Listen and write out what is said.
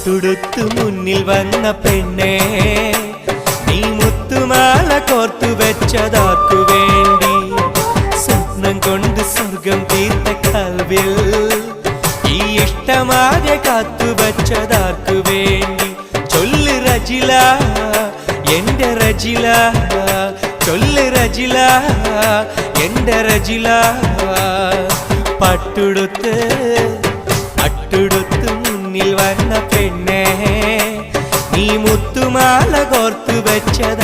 പട്ടുടുത്തു മുന്നിൽ വന്ന പെണ്ണേ, നീ മുത്തുമാല കോർത്തു വെച്ചതാർക്കു വേണ്ടി? സ്വപ്നം കൊണ്ട് സ്വർഗം തീർത്ത കൽവിൽ ഈ ഇഷ്ടമാകെ കാത്തു വെച്ചതാർക്കു വേണ്ടി? ചൊല്ല് റജില, എന്റെ റജില, ചൊല്ല് റജില, എന്റെ റജില. പട്ടുടുത്ത് മുന്നിൽ വന്ന പെണ്ണേ, നീ മുത്തുമാല കോർത്തു വെച്ചത്